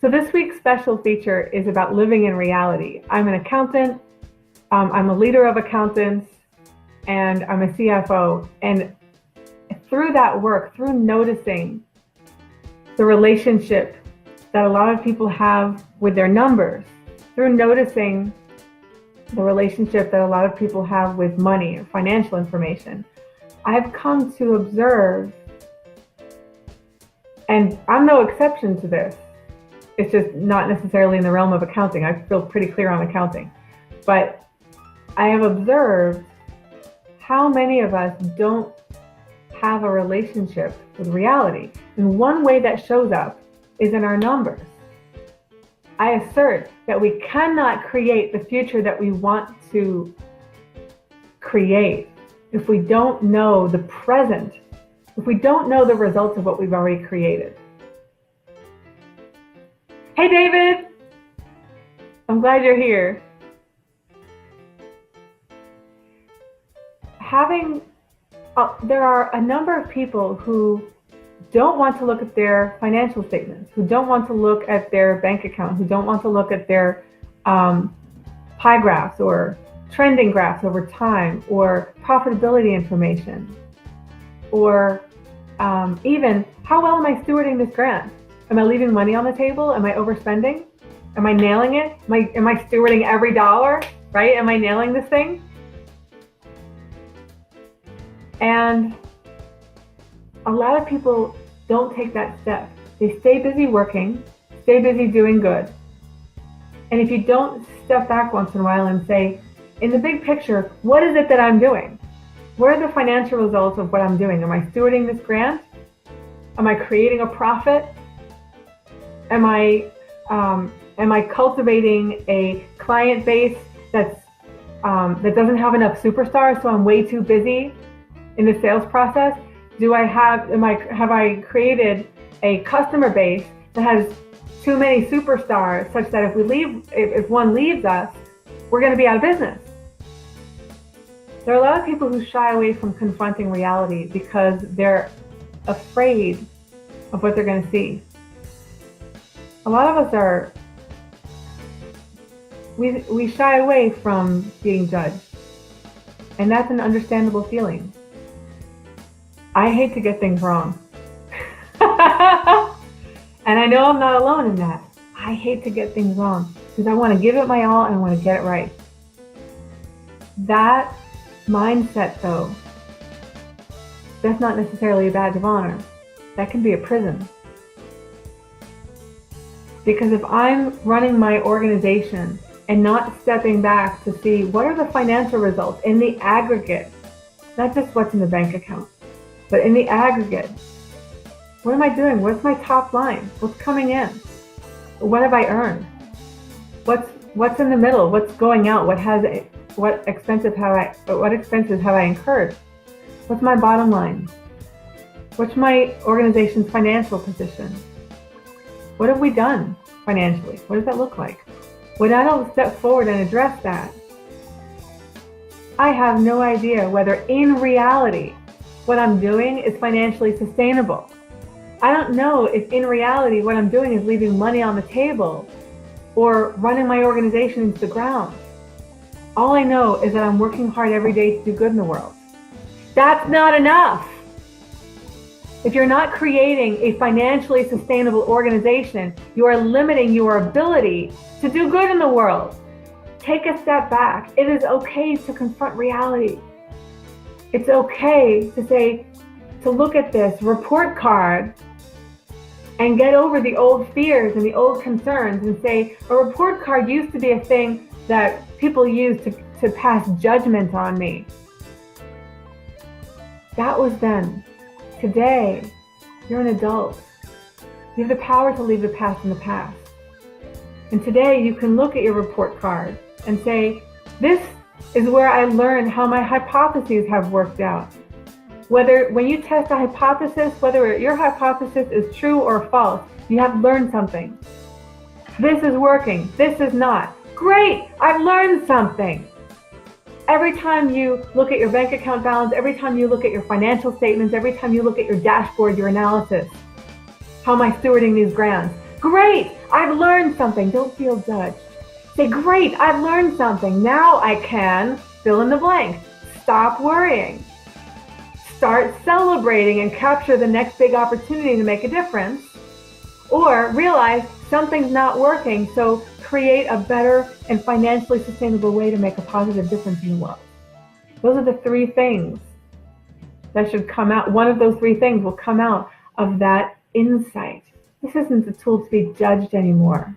So this week's special feature is about living in reality. I'm an accountant, I'm a leader of accountants, and I'm a CFO. And through that work, through noticing the relationship that a lot of people have with their numbers, through noticing the relationship that a lot of people have with money and financial information, I've come to observe, and I'm no exception to this, it's just not necessarily in the realm of accounting. I feel pretty clear on accounting. But I have observed how many of us don't have a relationship with reality. And one way that shows up is in our numbers. I assert that we cannot create the future that we want to create if we don't know the present, if we don't know the results of what we've already created. Hey, David, I'm glad you're here. There are a number of people who don't want to look at their financial statements, who don't want to look at their bank account, who don't want to look at their pie graphs or trending graphs over time, or profitability information, or even how well am I stewarding this grant? Am I leaving money on the table? Am I overspending? Am I nailing it? Am I stewarding every dollar, right? Am I nailing this thing? And a lot of people don't take that step. They stay busy working, stay busy doing good. And if you don't step back once in a while and say, in the big picture, what is it that I'm doing? What are the financial results of what I'm doing? Am I stewarding this grant? Am I creating a profit? Am I cultivating a client base that doesn't have enough superstars, so I'm way too busy in the sales process? Have I created a customer base that has too many superstars, such that if one leaves us, we're going to be out of business? There are a lot of people who shy away from confronting reality because they're afraid of what they're going to see. A lot of us we shy away from being judged, and that's an understandable feeling. I hate to get things wrong. And I know I'm not alone in that. I hate to get things wrong because I want to give it my all and I want to get it right. That mindset, though, that's not necessarily a badge of honor. That can be a prison. Because if I'm running my organization and not stepping back to see what are the financial results in the aggregate, not just what's in the bank account, but in the aggregate, what am I doing? What's my top line? What's coming in? What have I earned? What's in the middle? What's going out? What expenses have I incurred? What's my bottom line? What's my organization's financial position? What have we done financially? What does that look like? When I don't step forward and address that, I have no idea whether in reality what I'm doing is financially sustainable. I don't know if in reality what I'm doing is leaving money on the table or running my organization into the ground. All I know is that I'm working hard every day to do good in the world. That's not enough. If you're not creating a financially sustainable organization, you are limiting your ability to do good in the world. Take a step back. It is okay to confront reality. It's okay to look at this report card and get over the old fears and the old concerns and say, a report card used to be a thing that people used to pass judgment on me. That was then. Today, you're an adult. You have the power to leave the past in the past. And today you can look at your report card and say, this is where I learned how my hypotheses have worked out. When you test a hypothesis, whether your hypothesis is true or false, you have learned something. This is working, this is not. Great, I've learned something. Every time you look at your bank account balance, every time you look at your financial statements, every time you look at your dashboard, your analysis, how am I stewarding these grants? Great, I've learned something. Don't feel judged. Say, great, I've learned something. Now I can fill in the blank. Stop worrying. Start celebrating and capture the next big opportunity to make a difference. Or realize something's not working, so create a better and financially sustainable way to make a positive difference in the world. Those are the three things that should come out. One of those three things will come out of that insight. This isn't a tool to be judged anymore.